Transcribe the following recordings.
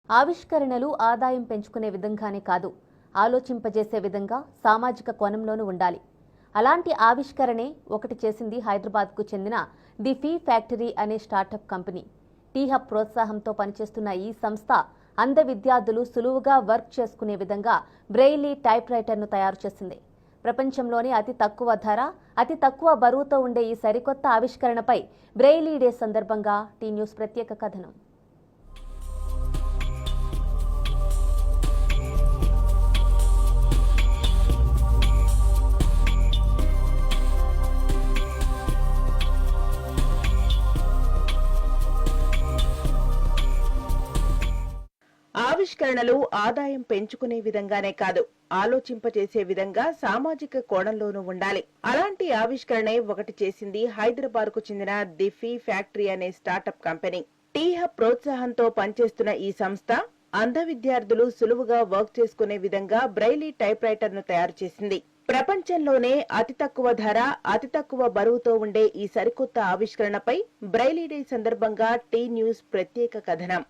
ఆవిష్కరణలు ఆదాయం పెంచుకునే విధంగానే కాదు, ఆలోచింపజేసే విధంగా సామాజిక కోణంలోనూ ఉండాలి. అలాంటి ఆవిష్కరణే ఒకటి చేసింది హైదరాబాద్కు చెందిన ది ఫీ ఫ్యాక్టరీ అనే స్టార్టప్ కంపెనీ. టీహబ్ ప్రోత్సాహంతో పనిచేస్తున్న ఈ సంస్థ అంధ విద్యార్థులు సులువుగా వర్క్ చేసుకునే విధంగా బ్రెయిలీ టైప్ రైటర్ను తయారు చేసింది. ప్రపంచంలోని అతి తక్కువ ధర, అతి తక్కువ బరువుతో ఉండే ఈ సరికొత్త ఆవిష్కరణపై బ్రెయిలీ డే సందర్భంగా టీ న్యూస్ ప్రత్యేక కథనం. ఆవిష్కరణలు ఆదాయం పెంచుకునే విధంగానే కాదు, ఆలోచింపచేసే విధంగా సామాజిక కోణంలోనూ ఉండాలి. అలాంటి ఆవిష్కరణే ఒకటి చేసింది హైదరాబాద్ కు చెందిన ది ఫీ ఫ్యాక్టరీ అనే స్టార్టప్ కంపెనీ. టీహబ్ ప్రోత్సాహంతో పనిచేస్తున్న ఈ సంస్థ అంధ విద్యార్థులు సులువుగా వర్క్ చేసుకునే విధంగా బ్రెయిలీ టైప్ రైటర్ ను తయారు చేసింది. ప్రపంచంలోనే అతి తక్కువ ధర, అతి తక్కువ బరువుతో ఉండే ఈ సరికొత్త ఆవిష్కరణపై బ్రెయిలీ డే సందర్భంగా టీ న్యూస్ ప్రత్యేక కథనం.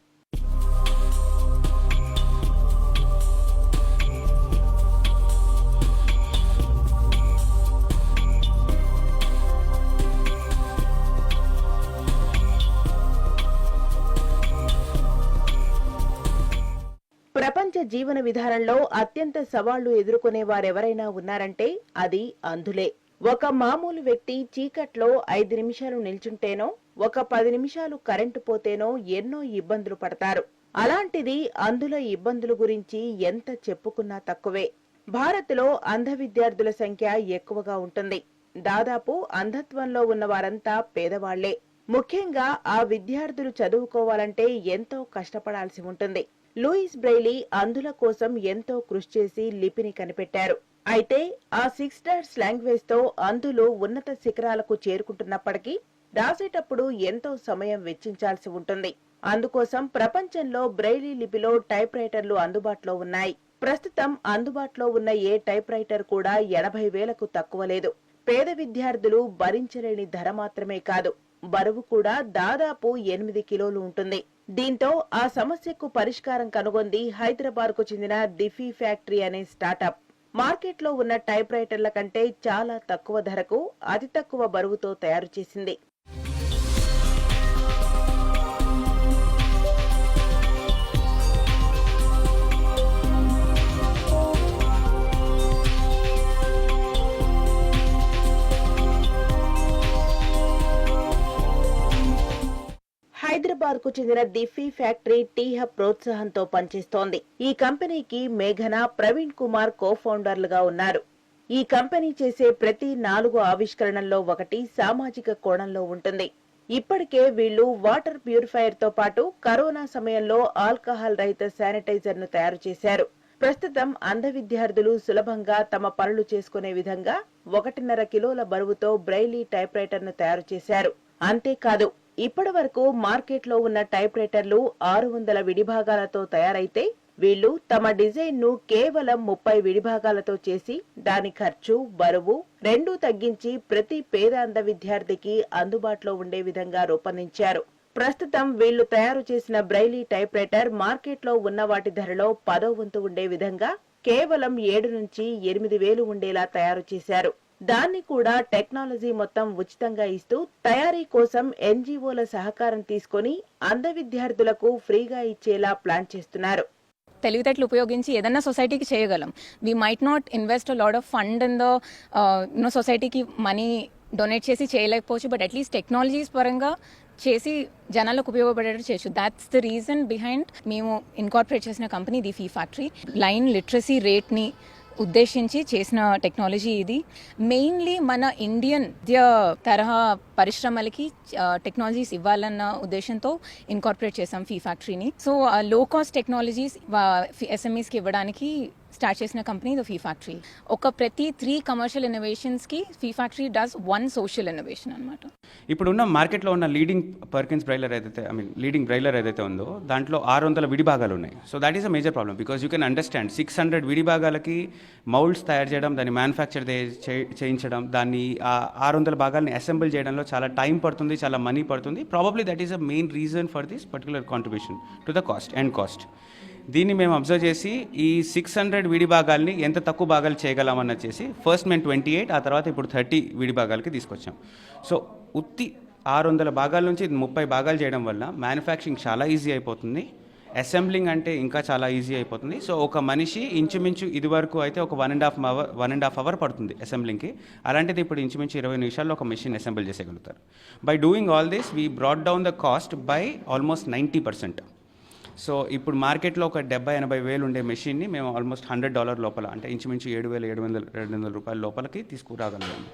ప్రపంచ జీవన విధానంలో అత్యంత సవాళ్లు ఎదుర్కొనే వారెవరైనా ఉన్నారంటే అది అంధులే. ఒక మామూలు వ్యక్తి చీకట్లో 5 నిమిషాలు నిల్చుంటేనో, ఒక 10 నిమిషాలు కరెంటు పోతేనో ఎన్నో ఇబ్బందులు పడతారు. అలాంటిది అంధుల ఇబ్బందుల గురించి ఎంత చెప్పుకున్నా తక్కువే. భారత్లో అంధ విద్యార్థుల సంఖ్య ఎక్కువగా ఉంటుంది. దాదాపు అంధత్వంలో ఉన్న వారంతా పేదవాళ్లే. ముఖ్యంగా ఆ విద్యార్థులు చదువుకోవాలంటే ఎంతో కష్టపడాల్సి ఉంటుంది. లూయిస్ బ్రెయిలీ అంధుల కోసం ఎంతో కృషి చేసి లిపిని కనిపెట్టారు. అయితే ఆ 6 డాట్స్ లాంగ్వేజ్ తో అంధులు ఉన్నత శిఖరాలకు చేరుకుంటున్నప్పటికీ రాసేటప్పుడు ఎంతో సమయం వెచ్చించాల్సి ఉంటుంది. అందుకోసం ప్రపంచంలో బ్రెయిలీ లిపిలో టైప్ రైటర్లు అందుబాటులో ఉన్నాయి. ప్రస్తుతం అందుబాటులో ఉన్న ఏ టైప్ రైటర్ కూడా 80,000కు తక్కువ లేదు. పేద విద్యార్థులు భరించలేని ధర మాత్రమే కాదు, బరువు కూడా దాదాపు 8 కిలోలు ఉంటుంది. దీంతో ఆ సమస్యకు పరిష్కారం కనుగొంది హైదరాబాద్ కు చెందిన ది ఫీ ఫ్యాక్టరీ అనే స్టార్టప్. మార్కెట్లో ఉన్న టైప్ రైటర్ల కంటే చాలా తక్కువ ధరకు, అతి తక్కువ బరువుతో తయారు చేసింది. హైదరాబాద్ కు చెందిన ది ఫీ ఫ్యాక్టరీ టీహబ్ ప్రోత్సాహంతో పనిచేస్తోంది. ఈ కంపెనీకి మేఘన, ప్రవీణ్ కుమార్ కో-ఫౌండర్లుగా ఉన్నారు. ఈ కంపెనీ చేసే ప్రతి 4 ఆవిష్కరణల్లో ఒకటి సామాజిక కోణంలో ఉంటుంది. ఇప్పటికే వీళ్లు వాటర్ ప్యూరిఫైయర్ తో పాటు కరోనా సమయంలో ఆల్కహాల్ రహిత శానిటైజర్ ను తయారు చేశారు. ప్రస్తుతం అంధ విద్యార్థులు సులభంగా తమ పనులు చేసుకునే విధంగా 1.5 కిలోల బరువుతో బ్రెయిలీ టైప్ రైటర్ ను తయారు చేశారు. అంతేకాదు, ఇప్పటి వరకు మార్కెట్లో ఉన్న టైప్ రైటర్లు 600 విడిభాగాలతో తయారైతే వీళ్లు తమ డిజైన్ ను కేవలం 30 విడిభాగాలతో చేసి దాని ఖర్చు, బరువు రెండూ తగ్గించి ప్రతి పేద అంధ విద్యార్థికి అందుబాటులో ఉండే విధంగా రూపొందించారు. ప్రస్తుతం వీళ్లు తయారు చేసిన బ్రెయిలీ టైప్ రైటర్ మార్కెట్లో ఉన్న వాటి ధరలో 10వ వంతు ఉండే విధంగా కేవలం 7 నుంచి 8,000 ఉండేలా తయారు చేశారు. దాన్ని కూడా టెక్నాలజీ మొత్తం ఉచితంగా ఇస్తూ తయారీ కోసం ఎన్జీఓల సహకారం తీసుకుని అంధ విద్యార్థులకు ఫ్రీగా ఇచ్చేలా ప్లాన్ చేస్తున్నారు. తెలివితేటలు ఉపయోగించి ఏదన్నా సొసైటీకి చేయగలం. We might not invest a lot of fund in the సొసైటీకి మనీ డొనేట్ చేసి చేయలేకపోవచ్చు, బట్ అట్లీస్ట్ టెక్నాలజీస్ పరంగా చేసి జనాలకు ఉపయోగపడేటట్టు చేయొచ్చు. దాట్స్ ద రీజన్ బిహైండ్ మేము ఇన్కార్పొరేట్ చేసిన company the fee factory. Line literacy రేట్ని ఉద్దేశించి చేసిన టెక్నాలజీ ఇది. మెయిన్లీ మన ఇండియన్ తరహా పరిశ్రమలకి టెక్నాలజీస్ ఇవ్వాలన్న ఉద్దేశంతో ఇన్కార్పొరేట్ చేసాం ఫీ ఫ్యాక్టరీని. సో లో కాస్ట్ టెక్నాలజీస్ ఎస్ఎంఈస్కి ఇవ్వడానికి స్టార్ట్ చేసిన కంపెనీ ద ఫీ ఫ్యాక్టరీ. ఒక ప్రతి 3 కమర్షియల్ ఇన్నోవేషన్స్కి fee factory does 1 social innovation అనమాట. ఇప్పుడున్న మార్కెట్లో ఉన్న లీడింగ్ పర్కిన్స్ బ్రైలర్ లీడింగ్ బ్రైలర్ ఏదైతే ఉందో దాంట్లో 600 విడి భాగాలు ఉన్నాయి. So that is a major problem because you can understand 600 విడి భాగాలకి మౌల్డ్స్ తయారు చేయడం, దాన్ని మ్యానుఫ్యాక్చర్ చేయించడం, దాన్ని 600 భాగాలని అసెంబుల్ చేయడంలో చాలా టైం పడుతుంది, చాలా మనీ పడుతుంది. Probably that is a main reason for this particular contribution to the cost. దీన్ని మేము అబ్జర్వ్ చేసి ఈ 600 విడి భాగాల్ని ఎంత తక్కువ భాగాలు చేయగలమని చేసి ఫస్ట్ మేము 28, ఆ తర్వాత ఇప్పుడు 30 విడి భాగాలకి తీసుకొచ్చాం. సో ఉత్తి 600 భాగాల నుంచి 30 భాగాలు చేయడం వల్ల మ్యానుఫ్యాక్చరింగ్ చాలా ఈజీ అయిపోతుంది, అసెంబ్లింగ్ అంటే ఇంకా చాలా ఈజీ అయిపోతుంది. సో ఒక మనిషి ఇంచుమించు ఇది వరకు అయితే ఒక 1.5 అవర్ పడుతుంది అసెంబ్లింగ్కి, అలాంటిది ఇప్పుడు ఇంచుమించు 20 నిమిషాల్లో ఒక మెషిన్ అసెంబుల్ చేసేయగలుగుతారు. By doing all this we brought down the cost by almost 90%. So ఇప్పుడు మార్కెట్లో ఒక 70-80 వేలు ఉండే మెషిన్ని మేము ఆల్మోస్ట్ $100 లోపల, అంటే ఇంచుమించు 7,700-800 రూపాయల లోపలకి తీసుకురాగలిగాము.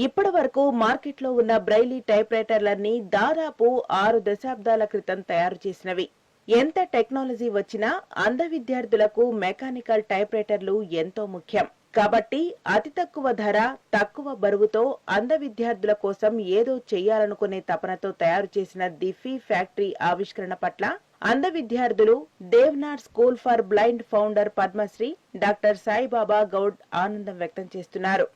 ఇప్పటి వరకు మార్కెట్లో ఉన్న బ్రైలీ టైప్ రైటర్లన్నీ దాదాపు 6 దశాబ్దాల క్రితం తయారు చేసినవి. ఎంత టెక్నాలజీ వచ్చినా అంధ విద్యార్థులకు మెకానికల్ టైప్ రైటర్లు ఎంతో ముఖ్యం. కాబట్టి అతి తక్కువ ధర, తక్కువ బరువుతో అంధ విద్యార్థుల కోసం ఏదో చెయ్యాలనుకునే తపనతో తయారు చేసిన ది ఫీ ఫ్యాక్టరీ ఆవిష్కరణ పట్ల అంధ విద్యార్థులు Devnath school for blind founder Padmashri doctor Saibaba Goud ఆనందం వ్యక్తం చేస్తున్నారు.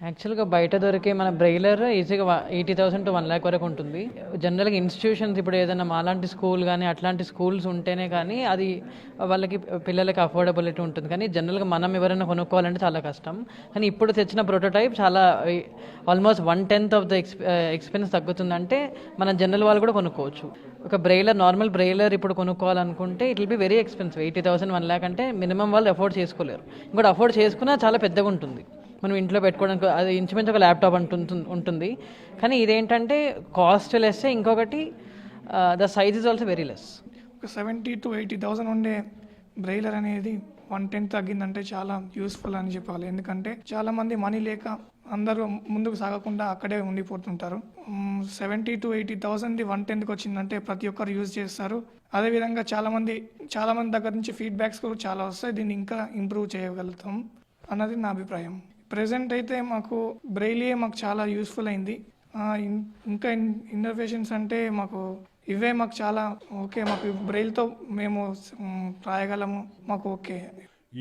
యాక్చువల్గా బయట దొరికే మన బ్రెయిలర్ ఈజీగా 80,000 to 1 lakh వరకు ఉంటుంది. జనరల్గా ఇన్స్టిట్యూషన్స్ ఇప్పుడు ఏదైనా మాలాంటి స్కూల్ కానీ అట్లాంటి స్కూల్స్ ఉంటేనే కానీ అది వాళ్ళకి పిల్లలకి అఫోర్డబిలిటీ ఉంటుంది. కానీ జనరల్గా మనం ఎవరైనా కొనుక్కోవాలంటే చాలా కష్టం. కానీ ఇప్పుడు తెచ్చిన ప్రోటోటైప్ చాలా ఆల్మోస్ట్ 1/10 ఆఫ్ ద ఎక్స్పెన్స్ తగ్గుతుందంటే మన జనరల్ వాళ్ళు కూడా కొనుక్కోవచ్చు. ఒక బ్రెయిలర్, నార్మల్ బ్రెయిలర్ ఇప్పుడు కొనుక్కోవాలనుకుంటే it will be very expensive. 80,000 1 lakh అంటే మినిమం వాళ్ళు అఫోర్డ్ చేసుకోలేరు. ఇంకోటి అఫోర్డ్ చేసుకున్నా చాలా పెద్దగా ఉంటుంది, మనం ఇంట్లో పెట్టుకోవడానికి అది ఇంచుమించు ఒక ల్యాప్టాప్ ఉంటుంది. కానీ ఇదేంటంటే కాస్ట్ లెస్, ఇంకొకటి the size is also very less. ఒక 70,000 to 80,000 ఉండే బ్రెయిలర్ అనేది 1/10 తగ్గిందంటే చాలా యూస్ఫుల్ అని చెప్పాలి. ఎందుకంటే చాలా మంది మనీ లేక అందరూ ముందుకు సాగకుండా అక్కడే ఉండిపోతుంటారు. 70,000 to 80,000 1/10కి వచ్చిందంటే ప్రతి ఒక్కరు యూజ్ చేస్తారు. అదేవిధంగా చాలా మంది దగ్గర నుంచి ఫీడ్బ్యాక్స్ కూడా చాలా వస్తాయి. దీన్ని ఇంకా ఇంప్రూవ్ చేయగలుగుతాం అన్నది నా అభిప్రాయం. ప్రెజెంట్ అయితే మాకు బ్రెయిలియే మాకు చాలా యూస్ఫుల్ అయింది. ఇంకా ఇన్నోవేషన్స్ అంటే ఇవే మాకు చాలా ఓకే. మాకు బ్రెయిల్తో మేము రాయగలము, మాకు ఓకే.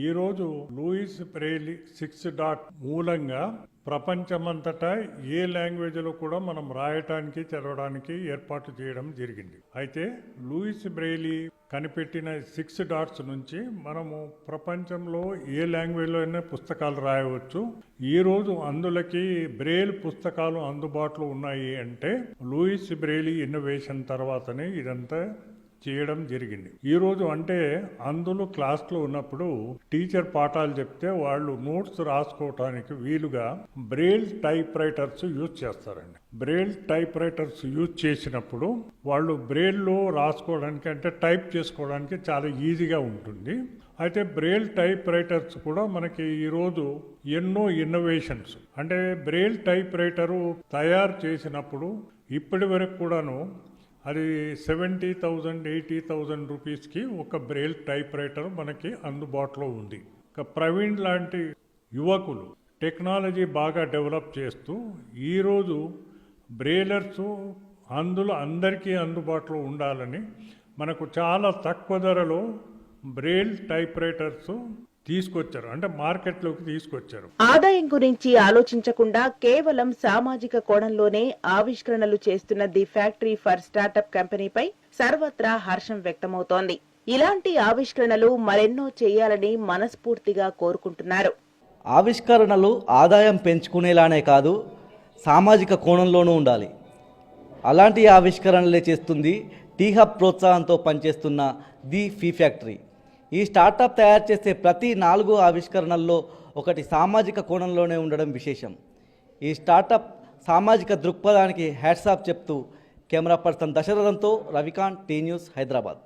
ఈరోజు లూయిస్ బ్రెయిలీ 6 డాట్ మూలంగా ప్రపంచమంతటా ఏ లాంగ్వేజ్లో కూడా మనం రాయటానికి, చదవడానికి ఏర్పాటు చేయడం జరిగింది. అయితే లూయిస్ బ్రెయిలీ కనిపెట్టిన 6 డాట్స్ నుంచి మనము ప్రపంచంలో ఏ లాంగ్వేజ్లో అయినా పుస్తకాలు రాయవచ్చు. ఈరోజు అందులోకి బ్రెయిల్ పుస్తకాలు అందుబాటులో ఉన్నాయి అంటే లూయిస్ బ్రెయిలీ ఇన్నోవేషన్ తర్వాతనే ఇదంతా చేయడం జరిగింది. ఈరోజు అంటే అందులో క్లాస్లో ఉన్నప్పుడు టీచర్ పాఠాలు చెప్తే వాళ్ళు నోట్స్ రాసుకోవటానికి వీలుగా బ్రెయిల్ టైప్ రైటర్స్ యూజ్ చేస్తారండి. బ్రెయిల్ టైప్ రైటర్స్ యూజ్ చేసినప్పుడు వాళ్ళు బ్రెయిల్లో రాసుకోవడానికి అంటే టైప్ చేసుకోవడానికి చాలా ఈజీగా ఉంటుంది. అయితే బ్రెయిల్ టైప్ రైటర్స్ కూడా మనకి ఈరోజు ఎన్నో ఇన్నోవేషన్స్, అంటే బ్రెయిల్ టైప్ రైటరు తయారు చేసినప్పుడు ఇప్పటి వరకు కూడాను అది 70,000 80,000 రూపీస్కి ఒక బ్రెయిల్ టైప్ రైటర్ మనకి అందుబాటులో ఉంది. ప్రవీణ్ లాంటి యువకులు టెక్నాలజీ బాగా డెవలప్ చేస్తూ ఈరోజు బ్రెయిలర్స్ అందులో అందరికీ అందుబాటులో ఉండాలని మనకు చాలా తక్కువ ధరలో బ్రెయిల్ టైప్ రైటర్స్ తీసుకొచ్చారు, అంటే మార్కెట్లోకి తీసుకొచ్చారు. ఆదాయం గురించి ఆలోచించకుండా కేవలం సామాజిక కోణంలోనే ఆవిష్కరణలు చేస్తున్న ది ఫ్యాక్టరీ ఫర్ స్టార్టప్ కంపెనీపై సర్వత్రా హర్షం వ్యక్తమవుతోంది. ఇలాంటి ఆవిష్కరణలు మరెన్నో చేయాలని మనస్ఫూర్తిగా కోరుకుంటున్నారు. ఆవిష్కరణలు ఆదాయం పెంచుకునేలానే కాదు, సామాజిక కోణంలోనూ ఉండాలి. అలాంటి ఆవిష్కరణలే చేస్తుంది టీ హబ్ ప్రోత్సాహంతో పనిచేస్తున్న ది ఫీ ఫ్యాక్టరీ. ఈ స్టార్టప్ తయారు చేసే ప్రతి 4 ఆవిష్కరణల్లో ఒకటి సామాజిక కోణంలోనే ఉండడం విశేషం. ఈ స్టార్టప్ సామాజిక దృక్పథానికి హ్యాట్స్ ఆఫ్ చెప్తూ కెమెరా పర్సన్ దశరథంతో రవికాంత్, టీ న్యూస్, హైదరాబాద్.